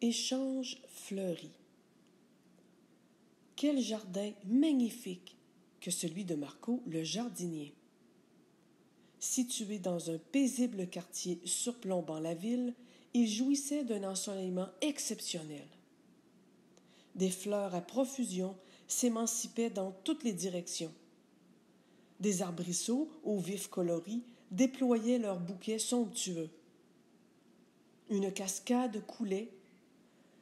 Échange fleuri. Quel jardin magnifique que celui de Marco le jardinier. Situé dans un paisible quartier surplombant la ville, il jouissait d'un ensoleillement exceptionnel. Des fleurs à profusion s'émancipaient dans toutes les directions. Des arbrisseaux aux vifs coloris déployaient leurs bouquets somptueux. Une cascade coulait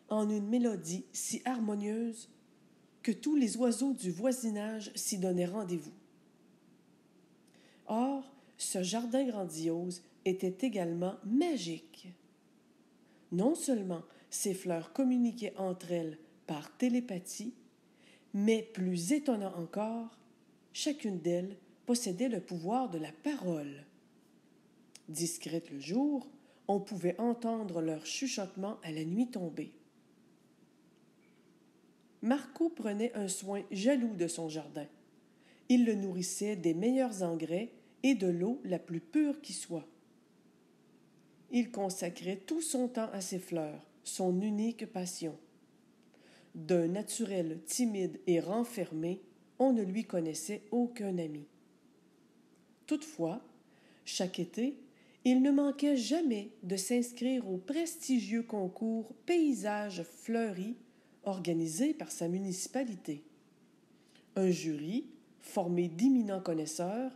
en une mélodie si harmonieuse que tous les oiseaux du voisinage s'y donnaient rendez-vous. Or, ce jardin grandiose était également magique. Non seulement ces fleurs communiquaient entre elles par télépathie, mais plus étonnant encore, chacune d'elles possédait le pouvoir de la parole. Discrètes le jour, on pouvait entendre leur chuchotement à la nuit tombée. Marco prenait un soin jaloux de son jardin. Il le nourrissait des meilleurs engrais et de l'eau la plus pure qui soit. Il consacrait tout son temps à ses fleurs, son unique passion. D'un naturel timide et renfermé, on ne lui connaissait aucun ami. Toutefois, chaque été, il ne manquait jamais de s'inscrire au prestigieux concours Paysages fleuris organisé par sa municipalité. Un jury, formé d'éminents connaisseurs,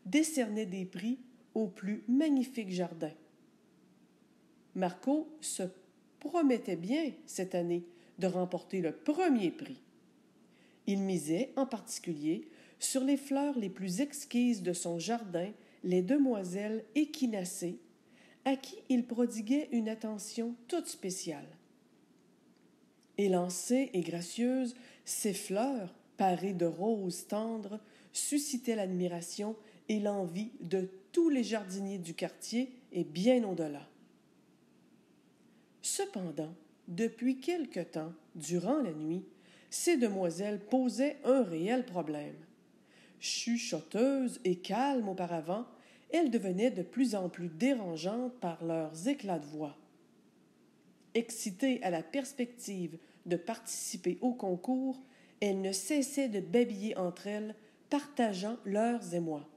décernait des prix aux plus magnifiques jardins. Marco se promettait bien cette année de remporter le premier prix. Il misait en particulier sur les fleurs les plus exquises de son jardin, les demoiselles échinacées, à qui il prodiguait une attention toute spéciale. Élancées et gracieuses, ces fleurs, parées de roses tendres, suscitaient l'admiration et l'envie de tous les jardiniers du quartier et bien au-delà. Cependant, depuis quelque temps, durant la nuit, ces demoiselles posaient un réel problème. Chuchoteuses et calmes auparavant, elles devenaient de plus en plus dérangeantes par leurs éclats de voix. Excitées à la perspective de participer au concours, elles ne cessaient de babiller entre elles, partageant leurs émois.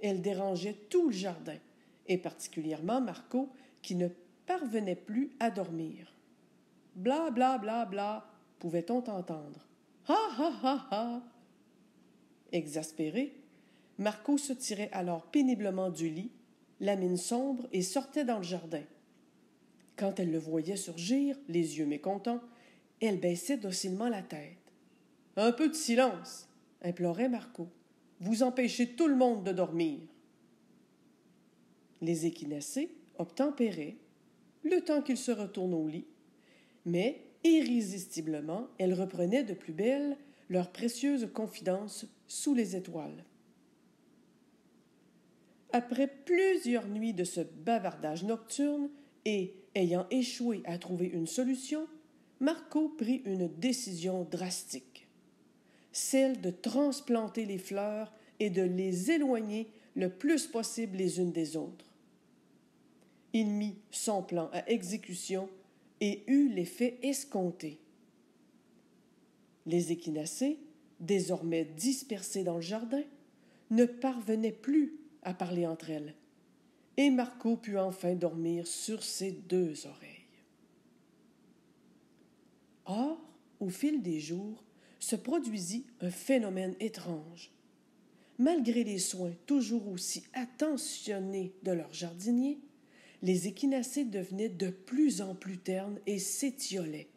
Elles dérangeaient tout le jardin, et particulièrement Marco, qui ne parvenait plus à dormir. Bla bla bla bla, pouvait-on entendre. Ha ha ha ha. Exaspéré, Marco se tirait alors péniblement du lit, la mine sombre, et sortait dans le jardin. Quand elle le voyait surgir, les yeux mécontents, elle baissait docilement la tête. « Un peu de silence !» implorait Marco. « Vous empêchez tout le monde de dormir. » Les échinacées obtempéraient, le temps qu'ils se retournent au lit, mais, irrésistiblement, elles reprenaient de plus belle leur précieuse confidence sous les étoiles. Après plusieurs nuits de ce bavardage nocturne, et, ayant échoué à trouver une solution, Marco prit une décision drastique, celle de transplanter les fleurs et de les éloigner le plus possible les unes des autres. Il mit son plan à exécution et eut l'effet escompté. Les échinacées, désormais dispersées dans le jardin, ne parvenaient plus à parler entre elles, et Marco put enfin dormir sur ses deux oreilles. Or, au fil des jours, se produisit un phénomène étrange. Malgré les soins toujours aussi attentionnés de leur jardinier, les échinacées devenaient de plus en plus ternes et s'étiolaient.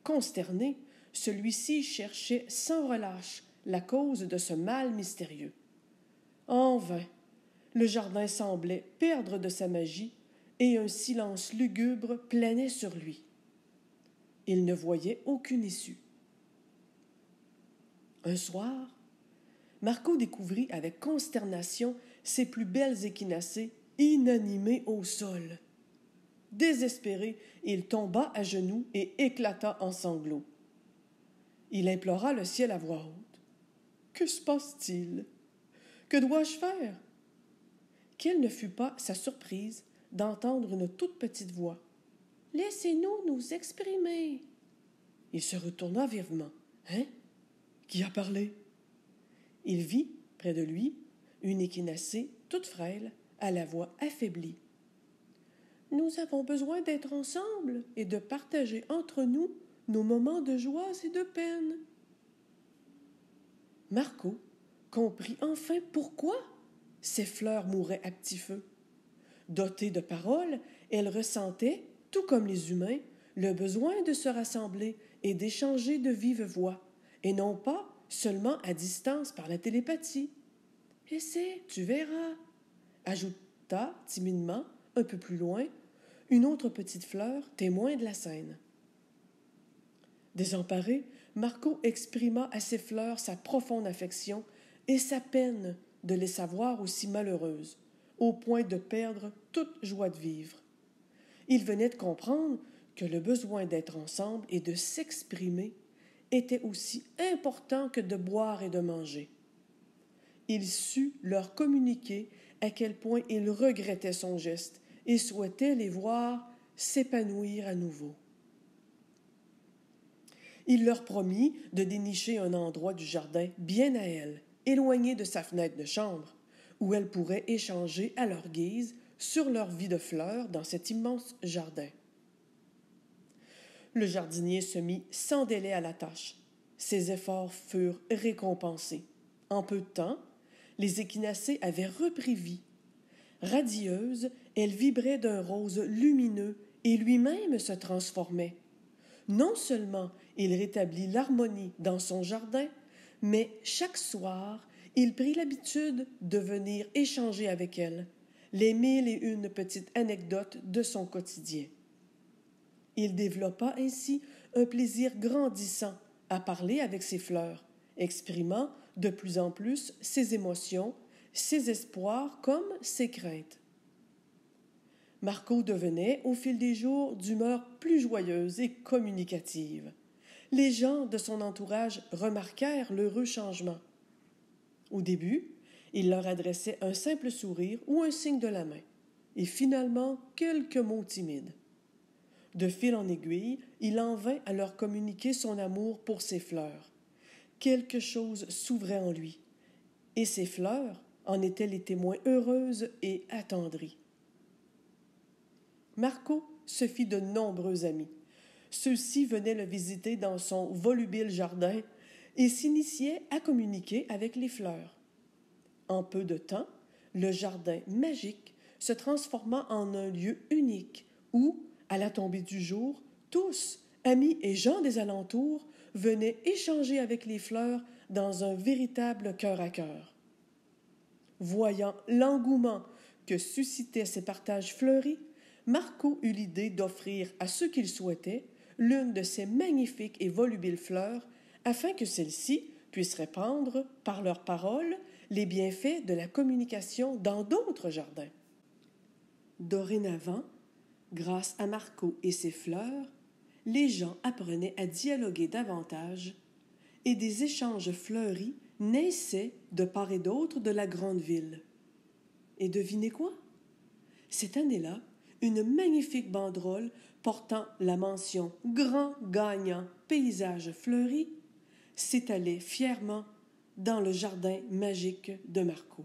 Consterné, celui-ci cherchait sans relâche la cause de ce mal mystérieux. En vain, le jardin semblait perdre de sa magie et un silence lugubre planait sur lui. Il ne voyait aucune issue. Un soir, Marco découvrit avec consternation ses plus belles échinacées inanimées au sol. Désespéré, il tomba à genoux et éclata en sanglots. Il implora le ciel à voix haute. « Que se passe-t-il? Que dois-je faire? » Quelle ne fut pas sa surprise d'entendre une toute petite voix. Laissez-nous nous exprimer. Il se retourna vivement. Hein? Qui a parlé? Il vit, près de lui, une échinacée toute frêle, à la voix affaiblie. Nous avons besoin d'être ensemble et de partager entre nous nos moments de joie et de peine. Marco comprit enfin pourquoi ces fleurs mouraient à petit feu. Dotées de paroles, elles ressentaient, tout comme les humains, le besoin de se rassembler et d'échanger de vive voix, et non pas seulement à distance par la télépathie. « Essaie, tu verras », ajouta timidement, un peu plus loin, une autre petite fleur, témoin de la scène. Désemparé, Marco exprima à ces fleurs sa profonde affection et sa peine de les savoir aussi malheureuses, au point de perdre toute joie de vivre. Il venait de comprendre que le besoin d'être ensemble et de s'exprimer était aussi important que de boire et de manger. Il sut leur communiquer à quel point il regrettait son geste et souhaitait les voir s'épanouir à nouveau. Il leur promit de dénicher un endroit du jardin bien à elle, éloigné de sa fenêtre de chambre, où elles pourraient échanger à leur guise sur leur vie de fleurs dans cet immense jardin. Le jardinier se mit sans délai à la tâche. Ses efforts furent récompensés. En peu de temps, les échinacées avaient repris vie. Radieuse, elle vibrait d'un rose lumineux et lui-même se transformait. Non seulement il rétablit l'harmonie dans son jardin, mais chaque soir, il prit l'habitude de venir échanger avec elle les 1001 petites anecdotes de son quotidien. Il développa ainsi un plaisir grandissant à parler avec ses fleurs, exprimant de plus en plus ses émotions, ses espoirs comme ses craintes. Marco devenait, au fil des jours, d'humeur plus joyeuse et communicative. Les gens de son entourage remarquèrent l'heureux changement. Au début, il leur adressait un simple sourire ou un signe de la main, et finalement quelques mots timides. De fil en aiguille, il en vint à leur communiquer son amour pour ses fleurs. Quelque chose s'ouvrait en lui, et ses fleurs en étaient les témoins heureuses et attendries. Marco se fit de nombreux amis. Ceux-ci venaient le visiter dans son volubile jardin et s'initiaient à communiquer avec les fleurs. En peu de temps, le jardin magique se transforma en un lieu unique où, à la tombée du jour, tous, amis et gens des alentours, venaient échanger avec les fleurs dans un véritable cœur à cœur. Voyant l'engouement que suscitaient ces partages fleuris, Marco eut l'idée d'offrir à ceux qu'il souhaitait l'une de ces magnifiques et volubiles fleurs afin que celles-ci puissent répandre, par leurs paroles, les bienfaits de la communication dans d'autres jardins. Dorénavant, grâce à Marco et ses fleurs, les gens apprenaient à dialoguer davantage et des échanges fleuris naissaient de part et d'autre de la grande ville. Et devinez quoi? Cette année-là, une magnifique banderole portant la mention « Grand gagnant paysage fleuri » s'étalait fièrement dans le jardin magique de Marco.